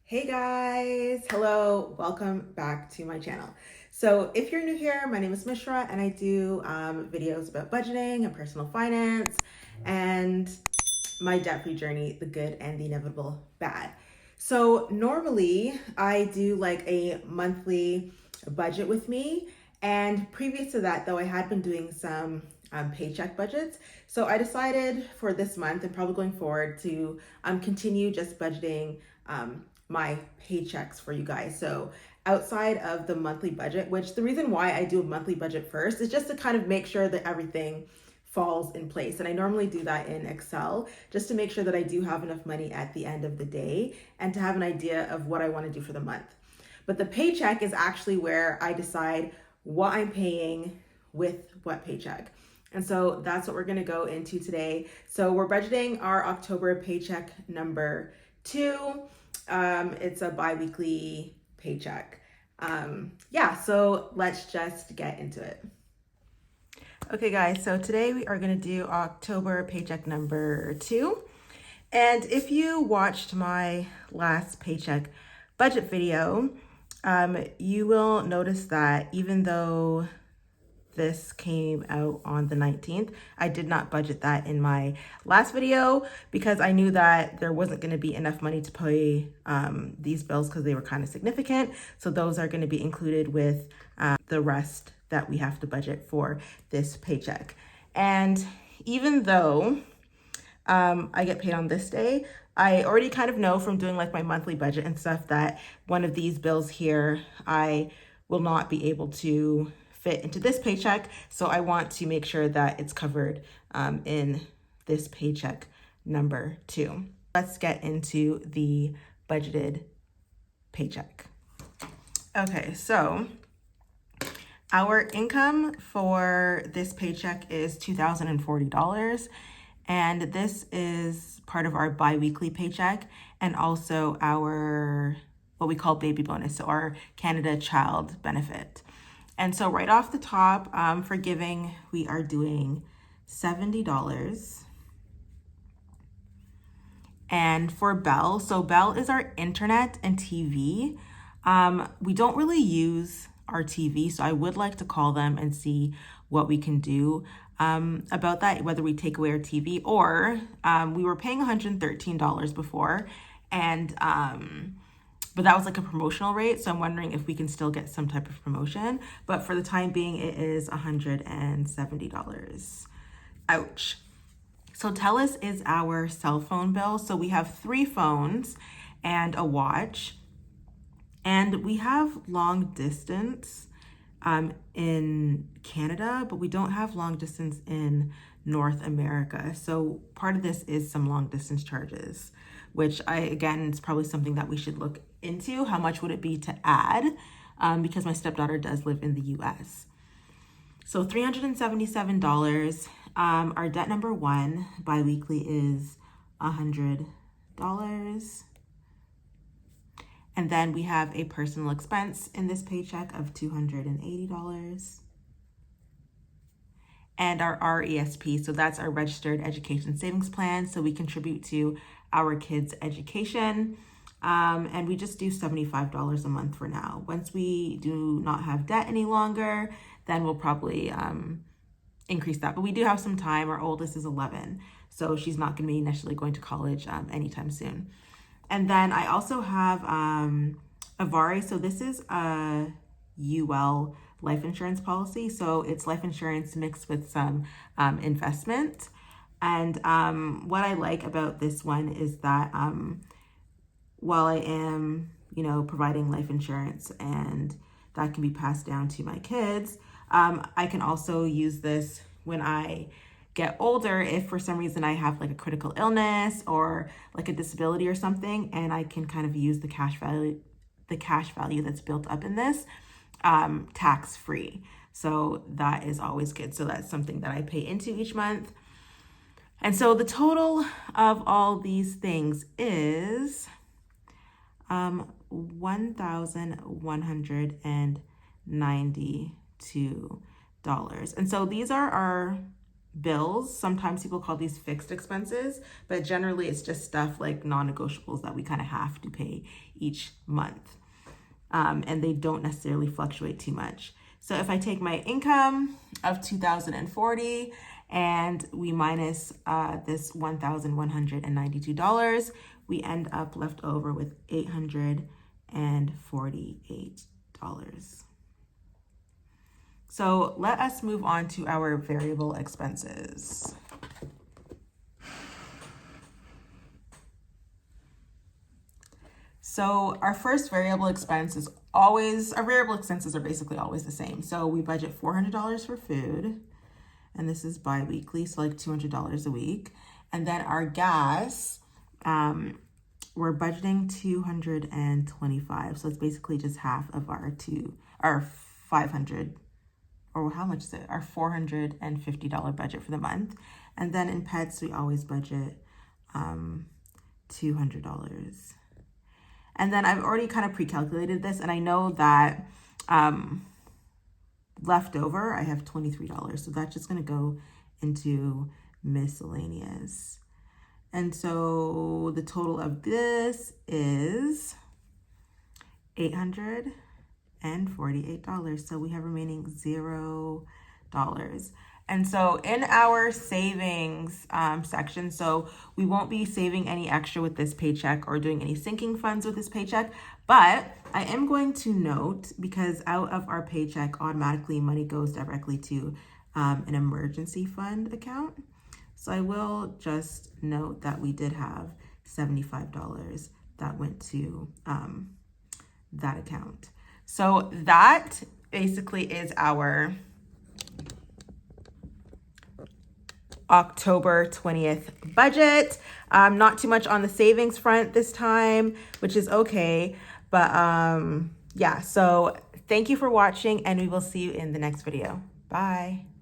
Hey guys, hello, welcome back to my channel. So if you're new here, my name is Mishra and I do videos about budgeting and personal finance and my debt-free journey, the good and the inevitable bad. So normally I do like a monthly budget with me, and previous to that though I had been doing some paycheck budgets. So I decided for this month and probably going forward to continue just budgeting my paychecks for you guys. So outside of the monthly budget, which the reason why I do a monthly budget first is just to kind of make sure that everything falls in place. And I normally do that in Excel just to make sure that I do have enough money at the end of the day and to have an idea of what I want to do for the month. But the paycheck is actually where I decide what I'm paying with what paycheck. And so that's what we're going to go into today. So we're budgeting our October paycheck number 2. It's a bi-weekly paycheck. So let's just get into it. Okay guys, so today we are going to do October paycheck number 2. And if you watched my last paycheck budget video, you will notice that even though this came out on the 19th. I did not budget that in my last video because I knew that there wasn't going to be enough money to pay these bills because they were kind of significant. So those are going to be included with the rest that we have to budget for this paycheck. And even though I get paid on this day, I already kind of know from doing like my monthly budget and stuff that one of these bills here, I will not be able to fit into this paycheck. So I want to make sure that it's covered in this paycheck number 2. Let's get into the budgeted paycheck. Okay, so our income for this paycheck is $2,040. And this is part of our bi-weekly paycheck and also our, what we call baby bonus, so our Canada Child benefit. And so right off the top, for giving, we are doing $70. And for Bell, so Bell is our internet and TV. We don't really use our TV, so I would like to call them and see what we can do about that, whether we take away our TV or we were paying $113 before, and but that was like a promotional rate, so I'm wondering if we can still get some type of promotion. But for the time being, it is $170. Ouch. So TELUS is our cell phone bill. So we have 3 phones and a watch. And we have long distance in Canada, but we don't have long distance in North America. So part of this is some long distance charges, which again, it's probably something that we should look into. How much would it be to add? Because my stepdaughter does live in the US. So $377. Our debt number 1 biweekly is $100. And then we have a personal expense in this paycheck of $280. And our RESP, so that's our Registered Education Savings Plan. So we contribute to our kids' education. And we just do $75 a month for now. Once we do not have debt any longer, then we'll probably increase that. But we do have some time. Our oldest is 11, so she's not going to be necessarily going to college anytime soon. And then I also have Avari. So this is a UL life insurance policy. So it's life insurance mixed with some investment. And what I like about this one is that while I am, providing life insurance and that can be passed down to my kids, I can also use this when I get older if for some reason I have like a critical illness or like a disability or something, and I can kind of use the cash value that's built up in this tax free. So that is always good. So that's something that I pay into each month. And so the total of all these things is $1,192. And so these are our bills. Sometimes people call these fixed expenses, but generally it's just stuff like non-negotiables that we kind of have to pay each month. And they don't necessarily fluctuate too much. So if I take my income of $2,040 and we minus this $1,192, we end up left over with $848. So let us move on to our variable expenses. So our first variable expense is always, our variable expenses are basically always the same. So we budget $400 for food, and this is bi-weekly, so like $200 a week. And then our gas, we're budgeting $225. So it's basically just half of our 500, or how much is it? Our $450 budget for the month. And then in pets, we always budget $200. And then I've already kind of pre-calculated this, and I know that left over, I have $23. So that's just gonna go into miscellaneous. And so the total of this is $848. So we have remaining $0. And so in our savings section, so we won't be saving any extra with this paycheck or doing any sinking funds with this paycheck, but I am going to note, because out of our paycheck, automatically money goes directly to an emergency fund account. So I will just note that we did have $75 that went to that account. So that basically is our October 20th budget. Not too much on the savings front this time, which is okay. But yeah, so thank you for watching, and we will see you in the next video. Bye.